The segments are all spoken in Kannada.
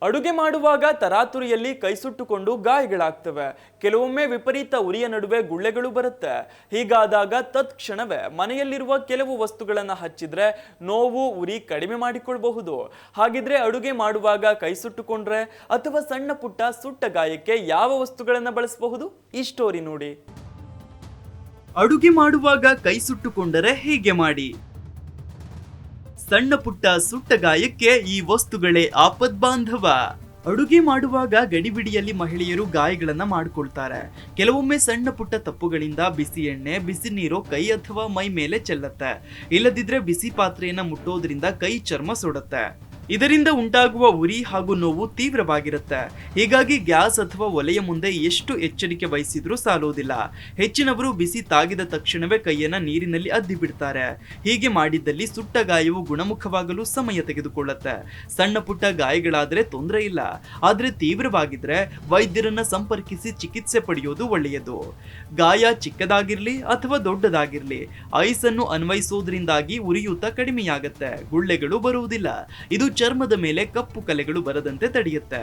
ಅಡುಗೆ ಮಾಡುವಾಗ ತರಾತುರಿಯಲ್ಲಿ ಕೈ ಸುಟ್ಟುಕೊಂಡು ಗಾಯಗಳಾಗ್ತವೆ. ಕೆಲವೊಮ್ಮೆ ವಿಪರೀತ ಉರಿಯ ನಡುವೆ ಗುಳ್ಳೆಗಳು ಬರುತ್ತೆ. ಹೀಗಾದಾಗ ತತ್ಕ್ಷಣವೇ ಮನೆಯಲ್ಲಿರುವ ಕೆಲವು ವಸ್ತುಗಳನ್ನು ಹಚ್ಚಿದ್ರೆ ನೋವು ಉರಿ ಕಡಿಮೆ ಮಾಡಿಕೊಳ್ಳಬಹುದು. ಹಾಗಿದ್ರೆ ಅಡುಗೆ ಮಾಡುವಾಗ ಕೈ ಸುಟ್ಟುಕೊಂಡ್ರೆ ಅಥವಾ ಸಣ್ಣ ಪುಟ್ಟ ಸುಟ್ಟ ಗಾಯಕ್ಕೆ ಯಾವ ವಸ್ತುಗಳನ್ನು ಬಳಸಬಹುದು? ಈ ಸ್ಟೋರಿ ನೋಡಿ. ಅಡುಗೆ ಮಾಡುವಾಗ ಕೈ ಸುಟ್ಟುಕೊಂಡರೆ ಹೇಗೆ ಮಾಡಿ? ಸಣ್ಣ ಪುಟ್ಟ ಸುಟ್ಟ ಗಾಯಕ್ಕೆ ಈ ವಸ್ತುಗಳೇ ಆಪದ್ಬಾಂಧವ. ಅಡುಗೆ ಮಾಡುವಾಗ ಗಡಿಬಿಡಿಯಲ್ಲಿ ಮಹಿಳೆಯರು ಗಾಯಗಳನ್ನ ಮಾಡಿಕೊಳ್ತಾರೆ. ಕೆಲವೊಮ್ಮೆ ಸಣ್ಣ ಪುಟ್ಟ ತಪ್ಪುಗಳಿಂದ ಬಿಸಿ ಎಣ್ಣೆ, ಬಿಸಿ ನೀರು ಕೈ ಅಥವಾ ಮೈ ಮೇಲೆ ಚೆಲ್ಲತ್ತೆ. ಇಲ್ಲದಿದ್ರೆ ಬಿಸಿ ಪಾತ್ರೆಯನ್ನ ಮುಟ್ಟೋದ್ರಿಂದ ಕೈ ಚರ್ಮ ಸುಡುತ್ತೆ. ಇದರಿಂದ ಉಂಟಾಗುವ ಉರಿ ಹಾಗೂ ನೋವು ತೀವ್ರವಾಗಿರುತ್ತೆ. ಹೀಗಾಗಿ ಗ್ಯಾಸ್ ಅಥವಾ ಒಲೆಯ ಮುಂದೆ ಎಷ್ಟು ಎಚ್ಚರಿಕೆ ವಹಿಸಿದ್ರೂ ಸಾಲೋದಿಲ್ಲ. ಹೆಚ್ಚಿನವರು ಬಿಸಿ ತಾಗಿದ ತಕ್ಷಣವೇ ಕೈಯನ್ನ ನೀರಿನಲ್ಲಿ ಅದ್ದಿ ಬಿಡ್ತಾರೆ. ಹೀಗೆ ಮಾಡಿದ್ದಲ್ಲಿ ಸುಟ್ಟ ಗಾಯವು ಗುಣಮುಖವಾಗಲು ಸಮಯ ತೆಗೆದುಕೊಳ್ಳುತ್ತೆ. ಸಣ್ಣ ಪುಟ್ಟ ಗಾಯಗಳಾದ್ರೆ ತೊಂದರೆ ಇಲ್ಲ, ಆದ್ರೆ ತೀವ್ರವಾಗಿದ್ರೆ ವೈದ್ಯರನ್ನ ಸಂಪರ್ಕಿಸಿ ಚಿಕಿತ್ಸೆ ಪಡೆಯೋದು ಒಳ್ಳೆಯದು. ಗಾಯ ಚಿಕ್ಕದಾಗಿರ್ಲಿ ಅಥವಾ ದೊಡ್ಡದಾಗಿರ್ಲಿ, ಐಸ್ ಅನ್ನು ಅನ್ವಯಿಸೋದ್ರಿಂದಾಗಿ ಉರಿಯೂತ ಕಡಿಮೆಯಾಗತ್ತೆ, ಗುಳ್ಳೆಗಳು ಬರುವುದಿಲ್ಲ. ಇದು ಚರ್ಮದ ಮೇಲೆ ಕಪ್ಪು ಕಲೆಗಳು ಬರದಂತೆ ತಡೆಯುತ್ತೆ.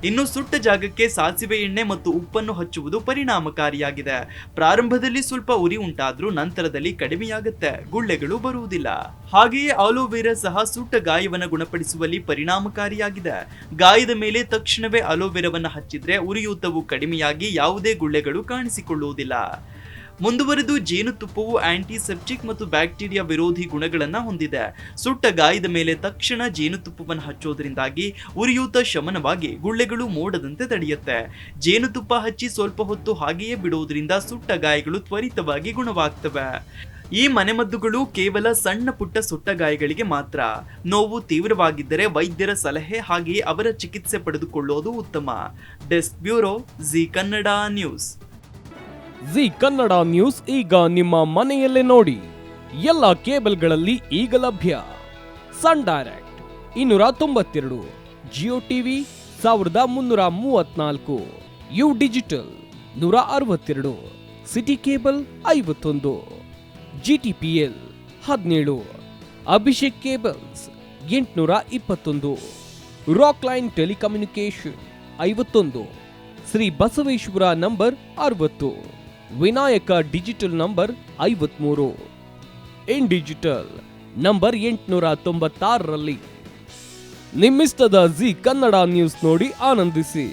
ಇನ್ನು ಸುಟ್ಟ ಜಾಗಕ್ಕೆ ಸಾಸಿವೆ ಎಣ್ಣೆ ಮತ್ತು ಉಪ್ಪನ್ನು ಹಚ್ಚುವುದು ಪರಿಣಾಮಕಾರಿಯಾಗಿದೆ. ಪ್ರಾರಂಭದಲ್ಲಿ ಸ್ವಲ್ಪ ಉರಿ ಉಂಟಾದ್ರೂ ನಂತರದಲ್ಲಿ ಕಡಿಮೆಯಾಗುತ್ತೆ, ಗುಳ್ಳೆಗಳು ಬರುವುದಿಲ್ಲ. ಹಾಗೆಯೇ ಆಲೋವೆರಾ ಸಹ ಸುಟ್ಟ ಗಾಯವನ್ನು ಗುಣಪಡಿಸುವಲ್ಲಿ ಪರಿಣಾಮಕಾರಿಯಾಗಿದೆ. ಗಾಯದ ಮೇಲೆ ತಕ್ಷಣವೇ ಆಲೋವೆರಾವನ್ನು ಹಚ್ಚಿದ್ರೆ ಉರಿಯೂತವು ಕಡಿಮೆಯಾಗಿ ಯಾವುದೇ ಗುಳ್ಳೆಗಳು ಕಾಣಿಸಿಕೊಳ್ಳುವುದಿಲ್ಲ. ಮುಂದುವರೆದು ಜೇನುತುಪ್ಪವು ಆಂಟಿಸೆಪ್ಟಿಕ್ ಮತ್ತು ಬ್ಯಾಕ್ಟೀರಿಯಾ ವಿರೋಧಿ ಗುಣಗಳನ್ನು ಹೊಂದಿದೆ. ಸುಟ್ಟ ಗಾಯದ ಮೇಲೆ ತಕ್ಷಣ ಜೇನುತುಪ್ಪವನ್ನು ಹಚ್ಚೋದ್ರಿಂದಾಗಿ ಉರಿಯೂತ ಶಮನವಾಗಿ ಗುಳ್ಳೆಗಳು ಮೂಡದಂತೆ ತಡೆಯುತ್ತೆ. ಜೇನುತುಪ್ಪ ಹಚ್ಚಿ ಸ್ವಲ್ಪ ಹೊತ್ತು ಹಾಗೆಯೇ ಬಿಡುವುದರಿಂದ ಸುಟ್ಟ ಗಾಯಗಳು ತ್ವರಿತವಾಗಿ ಗುಣವಾಗ್ತವೆ. ಈ ಮನೆಮದ್ದುಗಳು ಕೇವಲ ಸಣ್ಣ ಪುಟ್ಟ ಸುಟ್ಟ ಗಾಯಗಳಿಗೆ ಮಾತ್ರ. ನೋವು ತೀವ್ರವಾಗಿದ್ದರೆ ವೈದ್ಯರ ಸಲಹೆ ಹಾಗೆಯೇ ಅವರ ಚಿಕಿತ್ಸೆ ಪಡೆದುಕೊಳ್ಳುವುದು ಉತ್ತಮ. Desk bureau, Zee Kannada news. Zee Kannada news ಈಗ ನಿಮ್ಮ ಮನೆಯಲ್ಲೇ ನೋಡಿ. ಎಲ್ಲ ಕೇಬಲ್ಗಳಲ್ಲಿ ಈಗ ಲಭ್ಯ. Sun Direct 292, Jio TV 1334, U digital 162, city cable 51, GTPL 17, Abhishek cables 821, Rockline telecommunication 51, Shri Basaveshwara number 60, Vinayaka digital number 53, in digital number 896ರಲ್ಲಿ. ನಿಮ್ಮಿಷ್ಟದ ಜಿ ಕನ್ನಡ ನ್ಯೂಸ್ ನೋಡಿ ಆನಂದಿಸಿ.